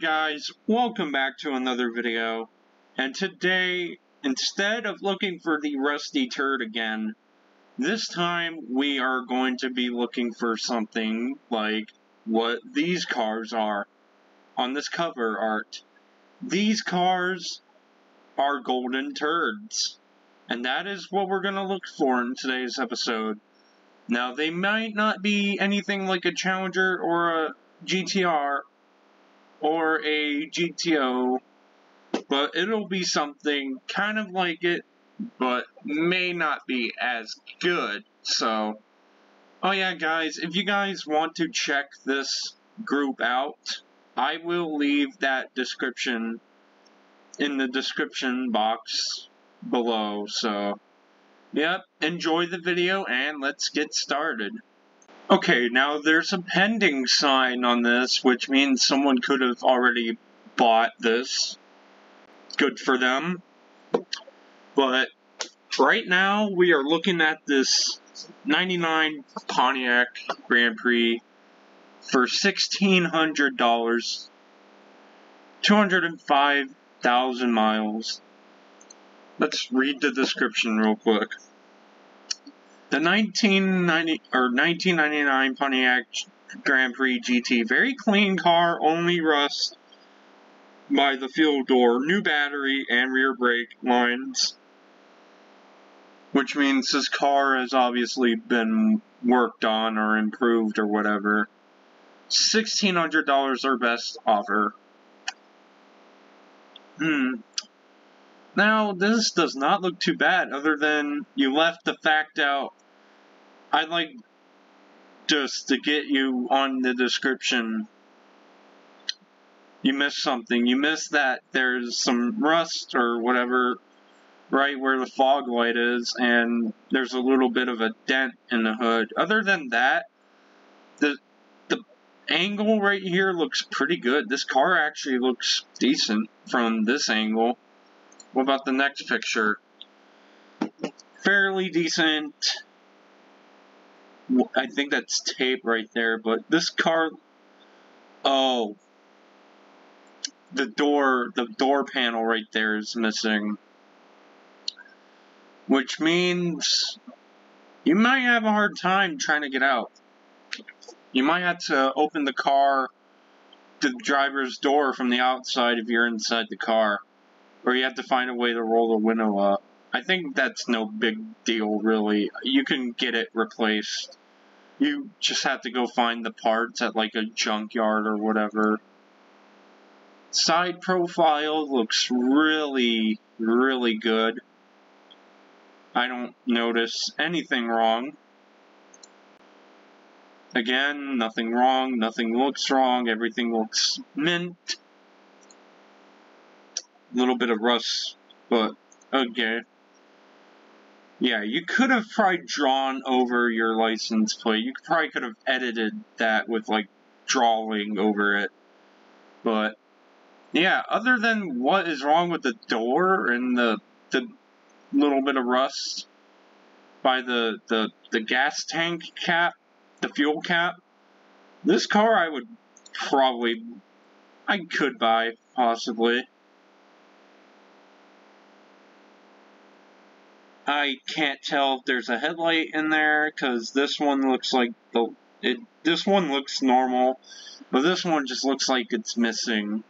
guys, welcome back to another video, and today, instead of looking for the rusty turd again, this time we are going to be looking for something like what these cars are on this cover art. These cars are golden turds, and that is what we're going to look for in today's episode. Now, they might not be anything like a Challenger or a GTR, or a GTO, but it'll be something kind of like it, but may not be as good. So, oh yeah guys, if you guys want to check this group out, I will leave that description in the description box below. So, yep, enjoy the video and let's get started. Okay, now there's a pending sign on this, which means someone could have already bought this. Good for them. But right now we are looking at this 99 Pontiac Grand Prix for $1,600, 205,000 miles. Let's read the description real quick. The 1999 Pontiac Grand Prix GT, very clean car, only rust by the fuel door, new battery and rear brake lines, which means this car has obviously been worked on or improved or whatever. $1,600 their best offer. Now, this does not look too bad, other than you left the fact out. I'd like just to get you on the description. You missed something. You missed that there's some rust or whatever right where the fog light is, and there's a little bit of a dent in the hood. Other than that, the angle right here looks pretty good. This car actually looks decent from this angle. What about the next picture? Fairly decent. I think that's tape right there, but this car, oh, the door panel right there is missing, which means you might have a hard time trying to get out. You might have to open the driver's door from the outside if you're inside the car, or you have to find a way to roll the window up. I think that's no big deal, really. You can get it replaced. You just have to go find the parts at like a junkyard or whatever. Side profile looks really, really good. I don't notice anything wrong. Again, nothing wrong, nothing looks wrong, everything looks mint. A little bit of rust, but okay. Yeah, you could have probably drawn over your license plate. You probably could have edited that with, like, drawing over it. But, yeah, other than what is wrong with the door and the little bit of rust by the gas tank cap, the fuel cap, this car I could buy, possibly. I can't tell if there's a headlight in there, because this one looks like this one looks normal, but this one just looks like it's missing,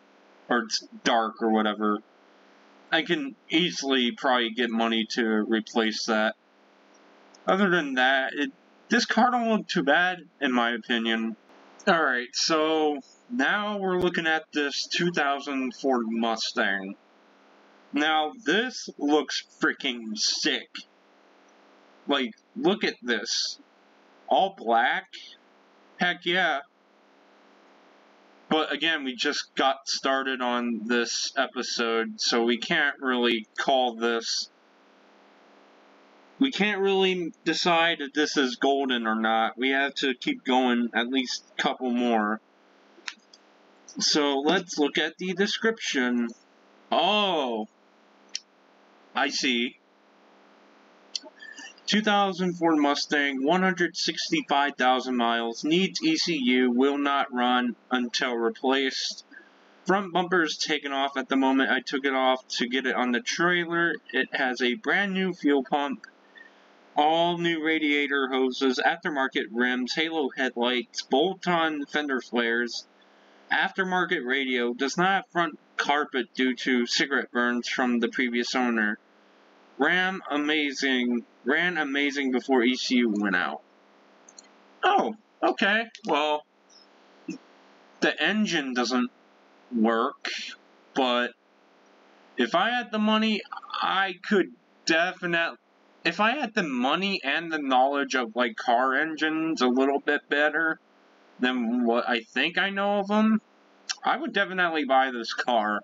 or it's dark or whatever. I can easily probably get money to replace that. Other than that, this car don't look too bad, in my opinion. Alright, so now we're looking at this 2000 Ford Mustang. Now, this looks freaking sick. Like, look at this. All black? Heck yeah. But again, we just got started on this episode, so we can't really call this. We can't really decide if this is golden or not. We have to keep going at least a couple more. So, let's look at the description. Oh! I see. 2000 Ford Mustang, 165,000 miles, needs ECU, will not run until replaced. Front bumper is taken off at the moment I took it off to get it on the trailer. It has a brand new fuel pump, all new radiator hoses, aftermarket rims, halo headlights, bolt-on fender flares, aftermarket radio, does not have front carpet due to cigarette burns from the previous owner. Ran amazing before ECU went out. Oh, okay, well, the engine doesn't work, but if I had the money, I could definitely, if I had the money and the knowledge of, like, car engines a little bit better than what I think I know of them, I would definitely buy this car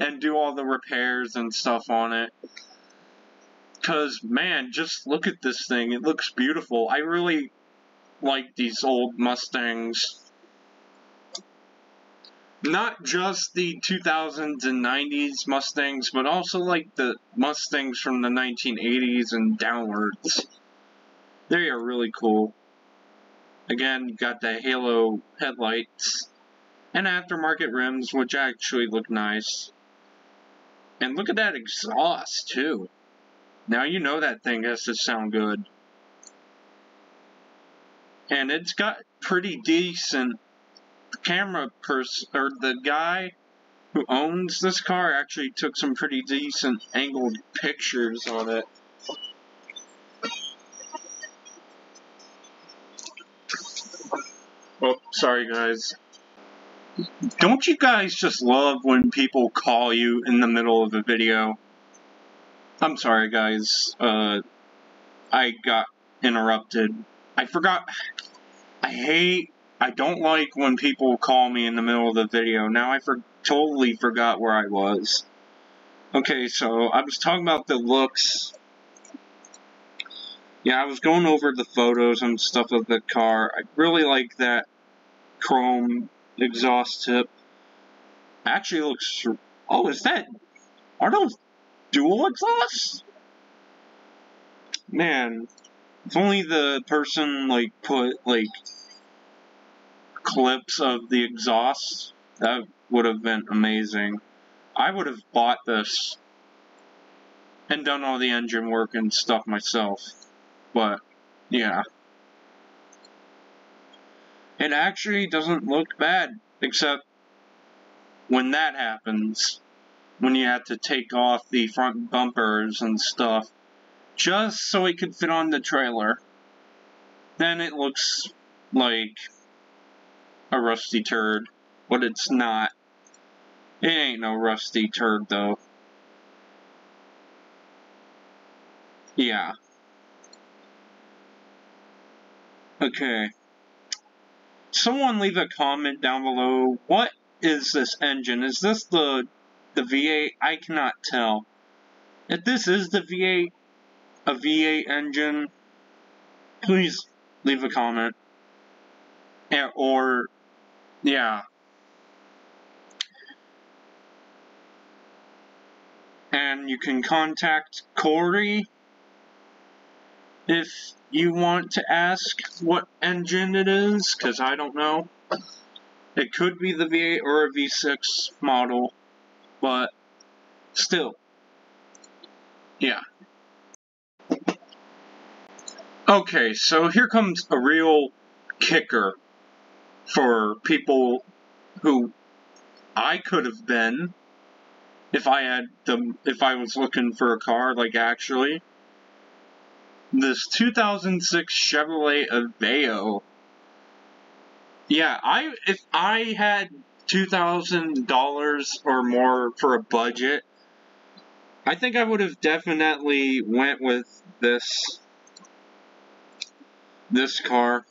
and do all the repairs and stuff on it. Because, man, just look at this thing. It looks beautiful. I really like these old Mustangs. Not just the 2000s and 90s Mustangs, but also like the Mustangs from the 1980s and downwards. They are really cool. Again, got the halo headlights and aftermarket rims, which actually look nice. And look at that exhaust, too. Now you know that thing has to sound good. And it's got pretty decent camera or the guy who owns this car actually took some pretty decent angled pictures on it. Oh, sorry guys. Don't you guys just love when people call you in the middle of a video? I'm sorry guys, I got interrupted. I forgot. I don't like when people call me in the middle of the video. Now I totally forgot where I was. Okay, so I was talking about the looks. Yeah, I was going over the photos and stuff of the car. I really like that chrome exhaust tip. Actually looks... Oh, are those dual exhausts? Man, if only the person, like, put, like, clips of the exhaust, that would have been amazing. I would have bought this and done all the engine work and stuff myself. But, yeah. It actually doesn't look bad, except when that happens, when you have to take off the front bumpers and stuff, just so it could fit on the trailer. Then it looks like a rusty turd, but it's not. It ain't no rusty turd, though. Yeah. Okay. Someone leave a comment down below. What is this engine? Is this the V8? I cannot tell. If this is the V8, a V8 engine, please leave a comment. Or, yeah. And you can contact Corey if you want to ask what engine it is, because I don't know. It could be the V8 or a V6 model, but still. Yeah. Okay, so here comes a real kicker for people who I could have been if I was looking for a car, like actually. This 2006 Chevrolet Aveo. Yeah, if I had $2,000 or more for a budget, I think I would have definitely went with this car.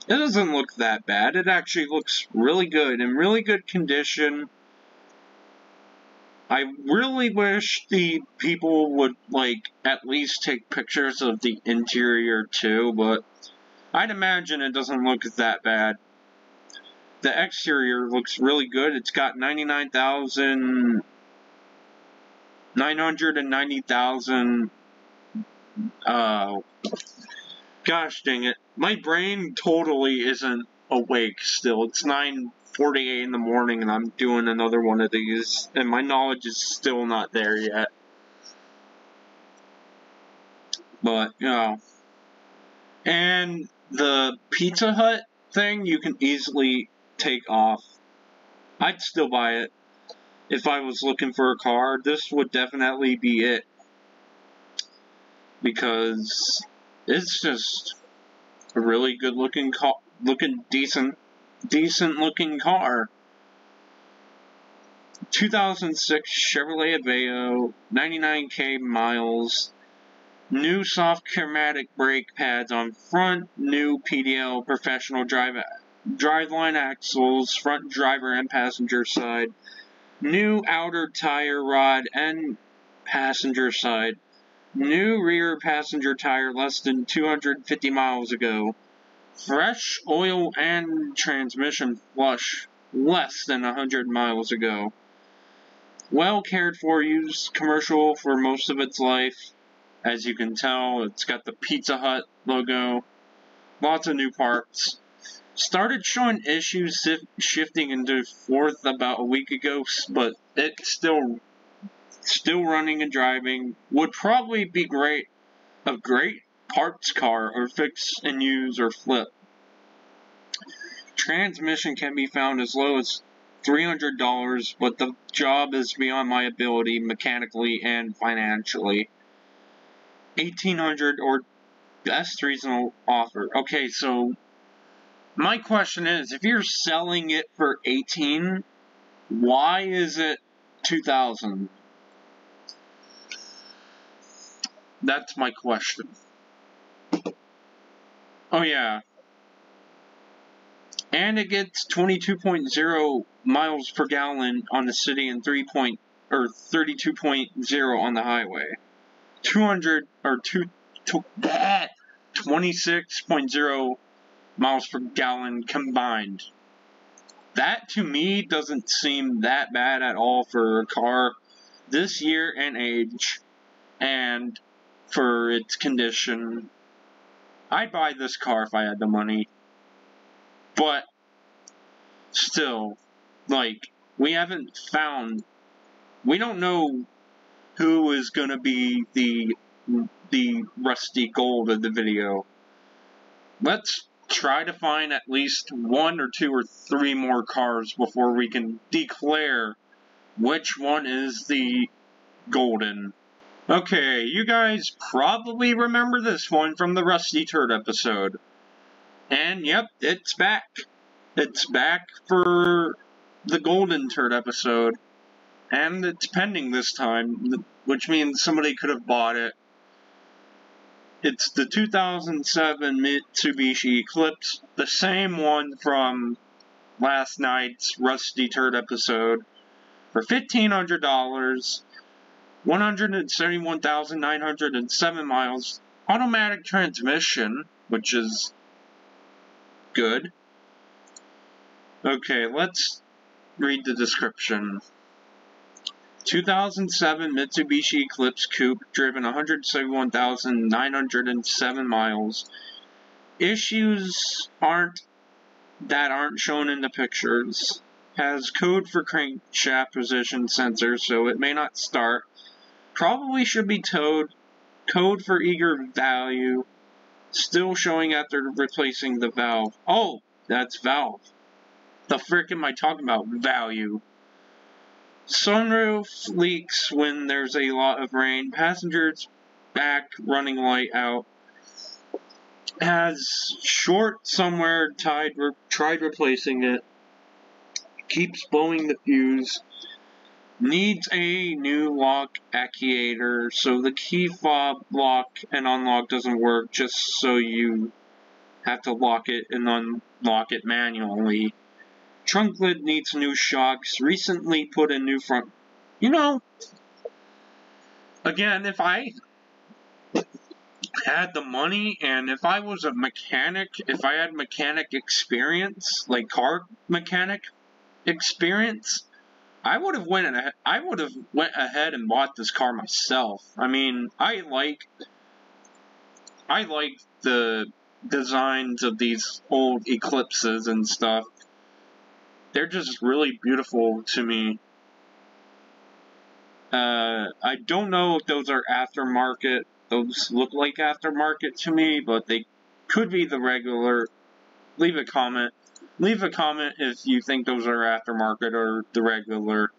It doesn't look that bad. It actually looks really good, in really good condition. I really wish the people would, like, at least take pictures of the interior too, but I'd imagine it doesn't look that bad. The exterior looks really good. It's got 990,000, gosh dang it. My brain totally isn't awake still. It's 9:30 4:48 in the morning and I'm doing another one of these, and my knowledge is still not there yet. But, you know. And the Pizza Hut thing you can easily take off. I'd still buy it. If I was looking for a car, this would definitely be it. Because it's just a really good looking decent looking car. 2006 Chevrolet Aveo, 99k miles, new soft chromatic brake pads on front, new PDL professional driveline axles, front driver and passenger side, new outer tire rod and passenger side, new rear passenger tire less than 250 miles ago, fresh oil and transmission flush less than 100 miles ago. Well cared for, used commercial for most of its life. As you can tell, it's got the Pizza Hut logo. Lots of new parts. Started showing issues shifting into fourth about a week ago, but it's still running and driving. Would probably be a great parts car, or fix and use or flip. Transmission can be found as low as $300, but the job is beyond my ability mechanically and financially. $1,800 or best reasonable offer. Okay, so my question is, if you're selling it for $18,000, why is it $2,000? That's my question. Oh yeah. And it gets 22.0 miles per gallon on the city and 32.0 on the highway. 26.0 miles per gallon combined. That to me doesn't seem that bad at all for a car this year and age, and for its condition. I'd buy this car if I had the money. But still, like, we don't know who is gonna be the rusty gold of the video. Let's try to find at least 1 or 2 or 3 more cars before we can declare which one is the golden. Okay, you guys probably remember this one from the Rusty Turd episode. And yep, it's back. It's back for the Golden Turd episode. And it's pending this time, which means somebody could have bought it. It's the 2007 Mitsubishi Eclipse, the same one from last night's Rusty Turd episode, for $1,500, 171,907 miles, automatic transmission, which is good. Okay, let's read the description. 2007 Mitsubishi Eclipse Coupe, driven 171,907 miles. Issues aren't shown in the pictures. Has code for crankshaft position sensor, so it may not start. Probably should be towed. Code for eager value. Still showing after replacing the valve. Oh, that's valve. The frick am I talking about? Value. Sunroof leaks when there's a lot of rain. Passengers back running light out. Has short somewhere tried replacing it. Keeps blowing the fuse. Needs a new lock actuator, so the key fob lock and unlock doesn't work, just so you have to lock it and unlock it manually. Trunk lid needs new shocks. Recently put in new front. You know, again, if I had the money and if I was a mechanic, if I had mechanic experience, like car mechanic experience, I would have went ahead and bought this car myself. I mean, I like the designs of these old Eclipses and stuff. they're just really beautiful to me. I don't know if those are aftermarket. Those look like aftermarket to me, but they could be the regular. Leave a comment. Leave a comment if you think those are aftermarket or the regular.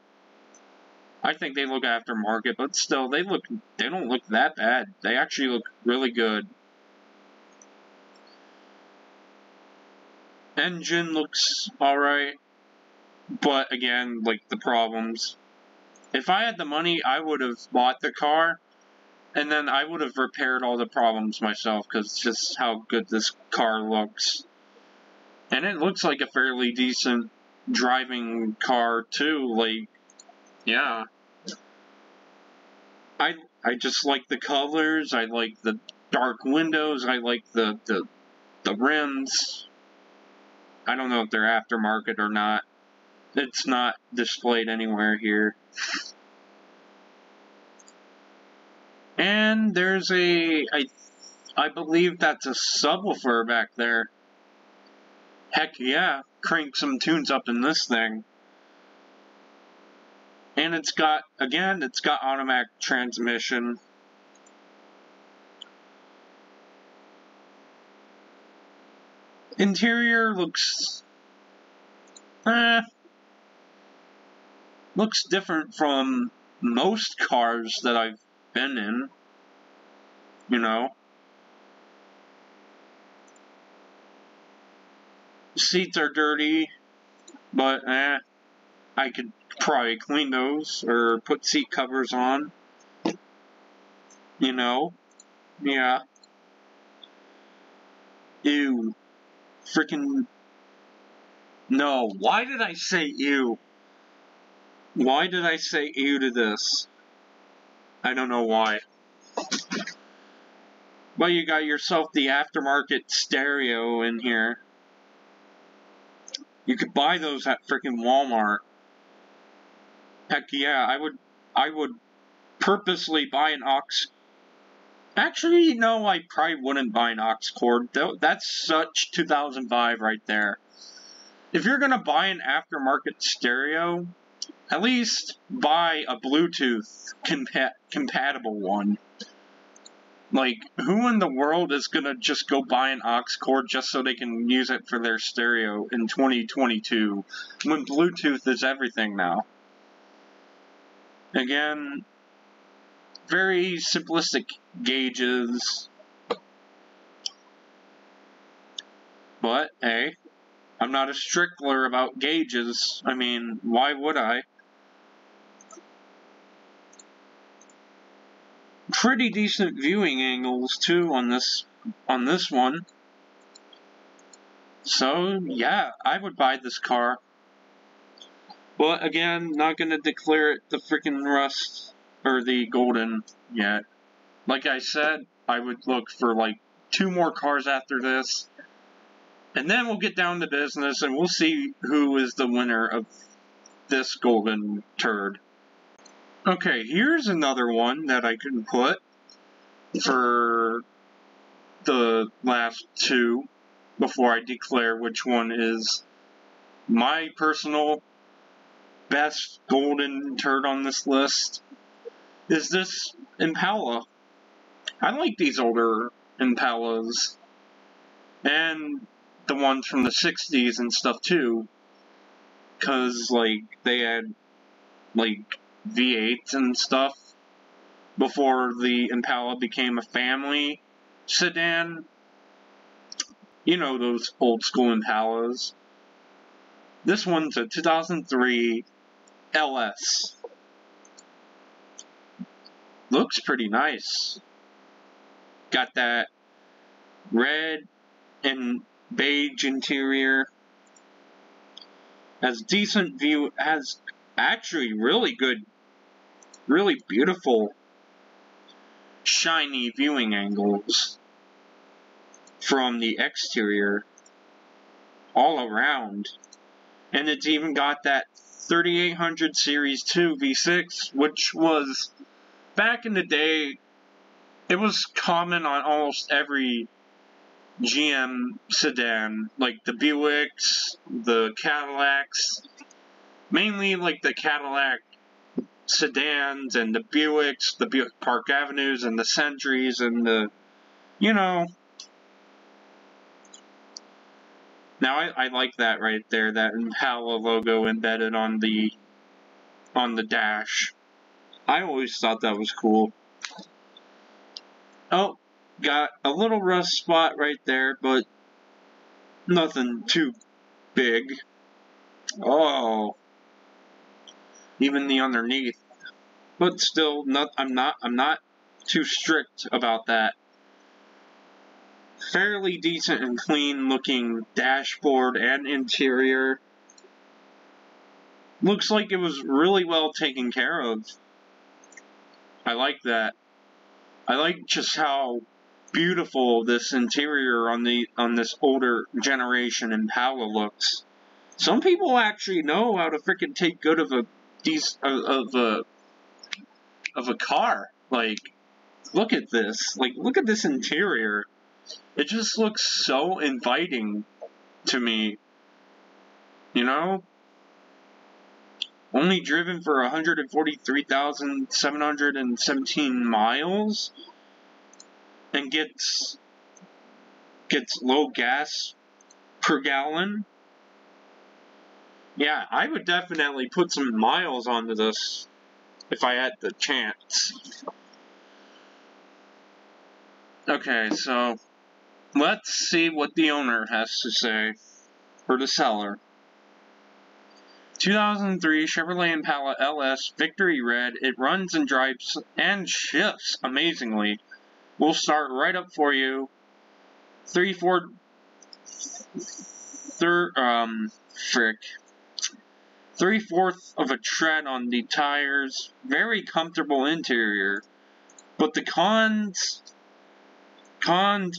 I think they look aftermarket, but still, they don't look that bad. They actually look really good. Engine looks alright, but again, like the problems. If I had the money, I would have bought the car, and then I would have repaired all the problems myself, because it's just how good this car looks. And it looks like a fairly decent driving car, too, like, yeah. I just like the colors, I like the dark windows, I like the rims. I don't know if they're aftermarket or not. It's not displayed anywhere here. And there's I believe that's a subwoofer back there. Heck yeah, crank some tunes up in this thing. And it's got automatic transmission. Interior looks different from most cars that I've been in, you know. Seats are dirty, but I could probably clean those or put seat covers on, you know. Yeah. Ew. Freaking. No, why did I say ew? Why did I say ew to this? I don't know why. But you got yourself the aftermarket stereo in here. You could buy those at freaking Walmart. Heck yeah, I would purposely buy an aux. Actually, no, I probably wouldn't buy an aux cord. That's such 2005 right there. If you're gonna buy an aftermarket stereo, at least buy a Bluetooth compatible one. Like, who in the world is gonna just go buy an aux cord just so they can use it for their stereo in 2022, when Bluetooth is everything now? Again, very simplistic gauges. But, hey, I'm not a stickler about gauges. I mean, why would I? Pretty decent viewing angles too on this one. So yeah, I would buy this car. But again, not gonna declare it the freaking rust or the golden yet. Like I said, I would look for like 2 more cars after this. And then we'll get down to business and we'll see who is the winner of this golden turd. Okay, here's another one that I can put for the last 2 before I declare which one is my personal best golden turd on this list. Is this Impala. I like these older Impalas. And the ones from the 60s and stuff too. Cause like they had like V8s and stuff before the Impala became a family sedan. You know those old school Impalas. This one's a 2003 LS. Looks pretty nice. Got that red and beige interior. Has decent view. Has actually really good, really beautiful, shiny viewing angles from the exterior all around. And it's even got that 3800 Series 2 V6, which was, back in the day, it was common on almost every GM sedan, like the Buicks, the Cadillacs, mainly like the Cadillac sedans and the Buicks, the Buick Park Avenues and the Sentries and the, you know. Now I like that right there, that Impala logo embedded on the dash. I always thought that was cool. Oh, got a little rust spot right there, but nothing too big. Oh, even the underneath. But still, I'm not too strict about that. Fairly decent and clean looking dashboard and interior. Looks like it was really well taken care of. I like that. I like just how beautiful this interior on this older generation Impala looks. Some people actually know how to freaking take good of a car. Like, look at this. Like, look at this interior. It just looks so inviting to me. You know? Only driven for 143,717 miles. And gets low gas per gallon. Yeah, I would definitely put some miles onto this if I had the chance. Okay, so let's see what the owner has to say, or the seller. 2003 Chevrolet Impala LS Victory Red. It runs and drives and shifts amazingly. We'll start right up for you. 3/4 of a tread on the tires. Very comfortable interior. But the cons,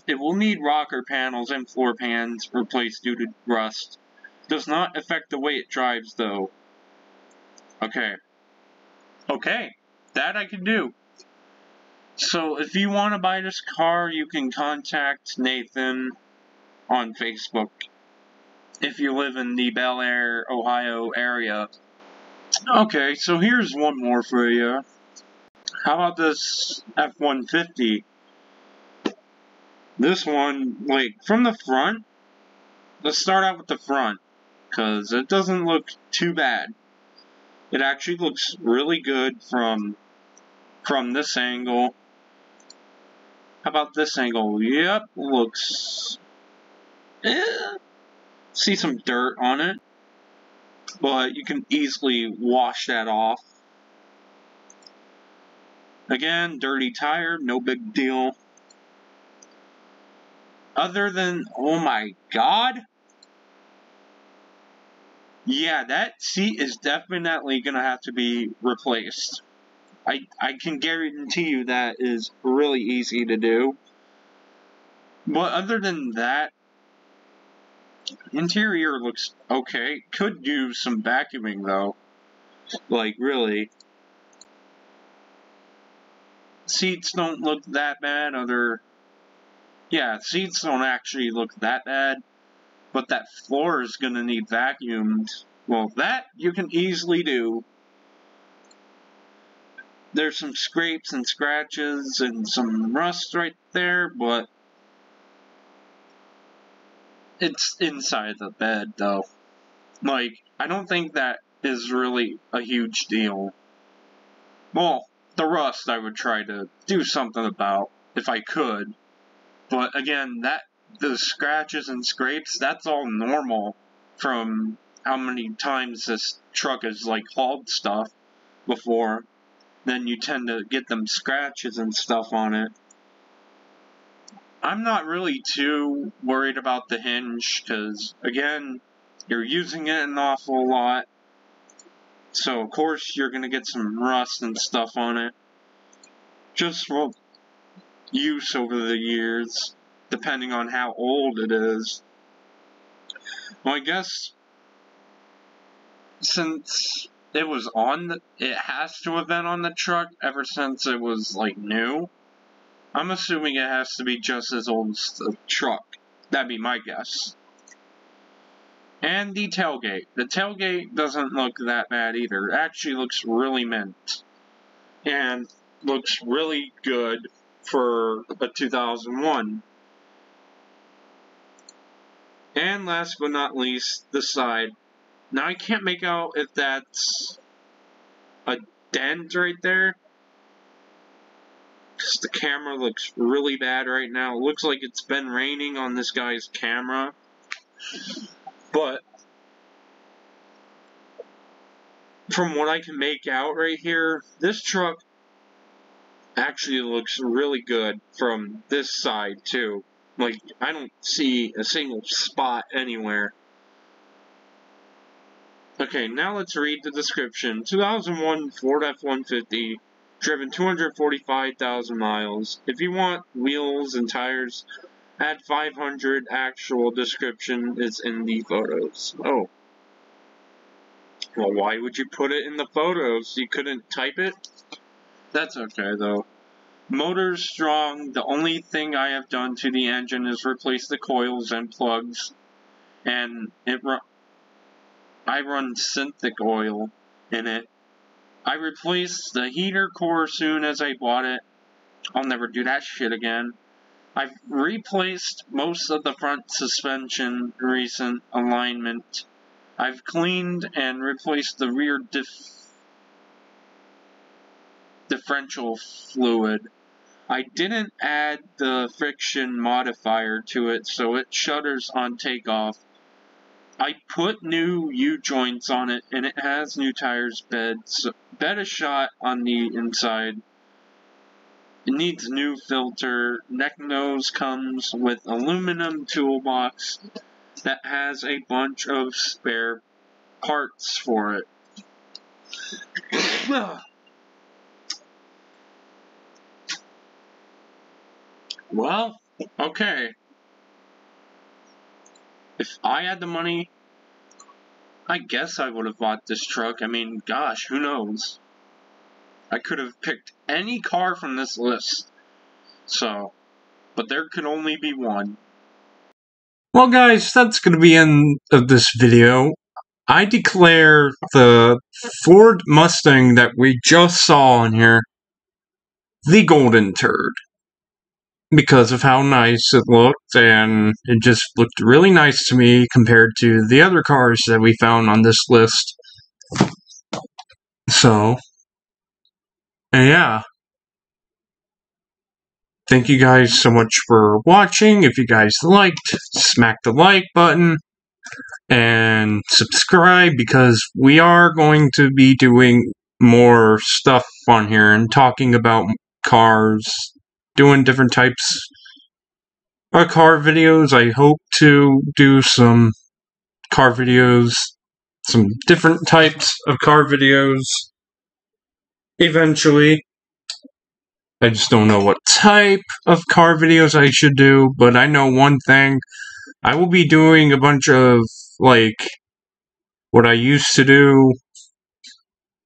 it will need rocker panels and floor pans replaced due to rust. Does not affect the way it drives though. Okay, that I can do. So if you want to buy this car, you can contact Nathan on Facebook if you live in the Bel Air, Ohio area. Okay, so here's one more for you. How about this F-150? This one, like, from the front, let's start out with the front, because it doesn't look too bad. It actually looks really good from this angle. How about this angle? Yep, looks... see some dirt on it, but you can easily wash that off. Again, dirty tire, no big deal. Other than, oh my god. Yeah, that seat is definitely gonna have to be replaced. I can guarantee you that is really easy to do. But other than that, interior looks okay. Could use some vacuuming though. Like, really. Seats don't look that bad. Yeah, seats don't actually look that bad. But that floor is gonna need vacuumed. Well, that you can easily do. There's some scrapes and scratches and some rust right there, but it's inside the bed, though. Like, I don't think that is really a huge deal. Well, the rust I would try to do something about, if I could. But again, the scratches and scrapes, that's all normal from how many times this truck has, like, hauled stuff before. Then you tend to get them scratches and stuff on it. I'm not really too worried about the hinge, because, again, you're using it an awful lot. So, of course, you're going to get some rust and stuff on it. Just from use over the years, depending on how old it is. Well, I guess, since it was it has to have been on the truck ever since it was, like, new. I'm assuming it has to be just as old as the truck. That'd be my guess. And the tailgate. The tailgate doesn't look that bad either. It actually looks really mint. And looks really good for a 2001. And last but not least, the side. Now I can't make out if that's a dent right there, because the camera looks really bad right now. It looks like it's been raining on this guy's camera. But from what I can make out right here, this truck actually looks really good from this side too. Like, I don't see a single spot anywhere. Okay, now let's read the description. 2001 Ford F-150, driven 245,000 miles. If you want wheels and tires, add 500. Actual description is in the photos. Oh. Well, why would you put it in the photos? You couldn't type it? That's okay, though. Motor's strong. The only thing I have done to the engine is replace the coils and plugs. And I run synthetic oil in it. I replaced the heater core soon as I bought it. I'll never do that shit again. I've replaced most of the front suspension recent alignment. I've cleaned and replaced the rear differential fluid. I didn't add the friction modifier to it, so it shudders on takeoff. I put new U-joints on it, and it has new tires bed a shot on the inside. It needs new filter. Neck nose comes with aluminum toolbox that has a bunch of spare parts for it. Well, okay. If I had the money, I guess I would have bought this truck. I mean, gosh, who knows? I could have picked any car from this list. So, but there could only be one. Well, guys, that's going to be the end of this video. I declare the Ford Mustang that we just saw in here the golden turd, because of how nice it looked, and it just looked really nice to me compared to the other cars that we found on this list. So, yeah. Thank you guys so much for watching. If you guys liked, smack the like button and subscribe, because we are going to be doing more stuff on here and talking about cars, doing different types of car videos. I hope to do some car videos, some different types of car videos eventually. I just don't know what type of car videos I should do, but I know one thing. I will be doing a bunch of, like, what I used to do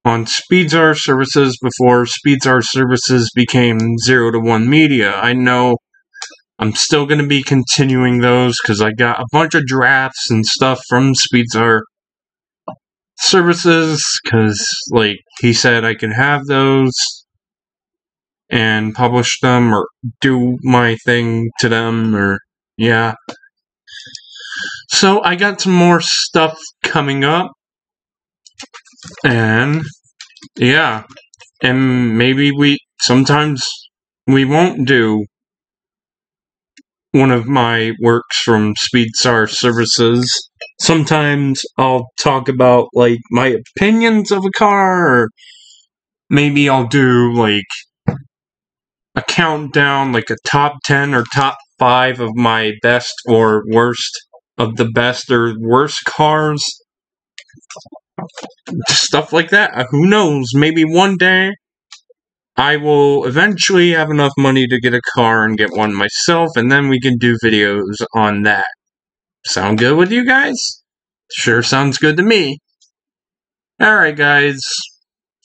on SpeedStar services before SpeedStar services became 0 to 1 Media. I know I'm still going to be continuing those, because I got a bunch of drafts and stuff from SpeedStar services, because, like, he said I could have those and publish them, or do my thing to them, or, yeah. So, I got some more stuff coming up, and, yeah, and maybe sometimes we won't do one of my works from SpeedStar services. Sometimes I'll talk about, like, my opinions of a car, or maybe I'll do, like, a countdown, like a top 10 or top 5 of my best or worst of the best or worst cars. Stuff like that. Who knows? Maybe one day I will eventually have enough money to get a car and get one myself, and then we can do videos on that. Sound good with you guys? Sure sounds good to me. Alright, guys.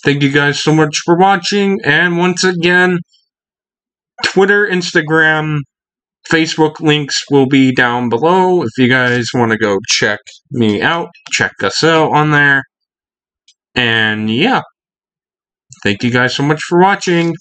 Thank you guys so much for watching, and once again, Twitter, Instagram, Facebook links will be down below if you guys want to go check me out, check us out on there. And yeah, thank you guys so much for watching.